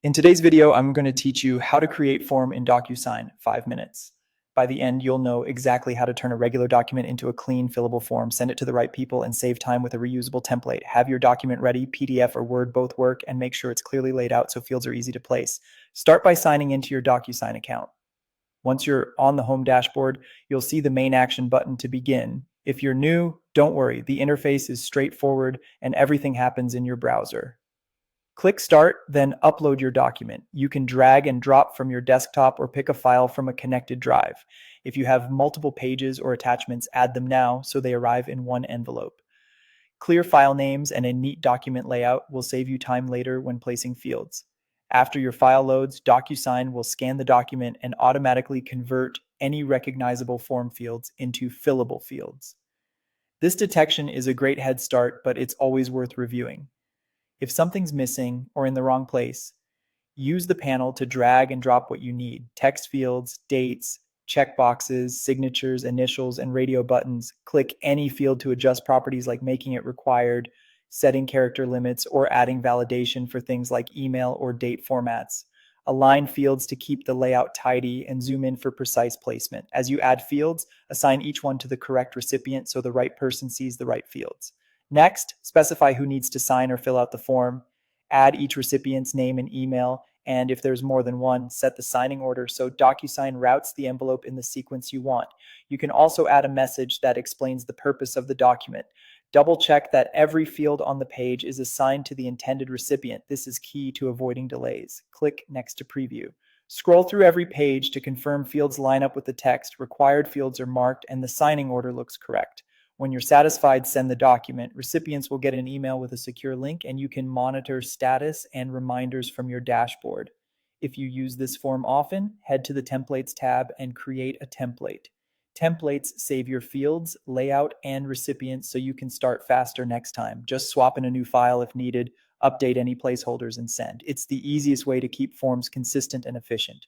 In today's video, I'm going to teach you how to create form in Docusign, 5 minutes. By the end, you'll know exactly how to turn a regular document into a clean, fillable form, send it to the right people, and save time with a reusable template. Have your document ready, PDF or Word both work, and make sure it's clearly laid out so fields are easy to place. Start by signing into your Docusign account. Once you're on the home dashboard, you'll see the main action button to begin. If you're new, don't worry, the interface is straightforward and everything happens in your browser. Click Start, then upload your document. You can drag and drop from your desktop or pick a file from a connected drive. If you have multiple pages or attachments, add them now so they arrive in one envelope. Clear file names and a neat document layout will save you time later when placing fields. After your file loads, Docusign will scan the document and automatically convert any recognizable form fields into fillable fields. This detection is a great head start, but it's always worth reviewing. If something's missing or in the wrong place, use the panel to drag and drop what you need. Text fields, dates, checkboxes, signatures, initials, and radio buttons. Click any field to adjust properties like making it required, setting character limits, or adding validation for things like email or date formats. Align fields to keep the layout tidy and zoom in for precise placement. As you add fields, assign each one to the correct recipient so the right person sees the right fields. Next, specify who needs to sign or fill out the form. Add each recipient's name and email, and if there's more than one, set the signing order so Docusign routes the envelope in the sequence you want. You can also add a message that explains the purpose of the document. Double check that every field on the page is assigned to the intended recipient. This is key to avoiding delays. Click next to preview. Scroll through every page to confirm fields line up with the text, required fields are marked, and the signing order looks correct. When you're satisfied, send the document. Recipients will get an email with a secure link, and you can monitor status and reminders from your dashboard. If you use this form often, head to the Templates tab and create a template. Templates save your fields, layout, and recipients so you can start faster next time. Just swap in a new file if needed, update any placeholders, and send. It's the easiest way to keep forms consistent and efficient.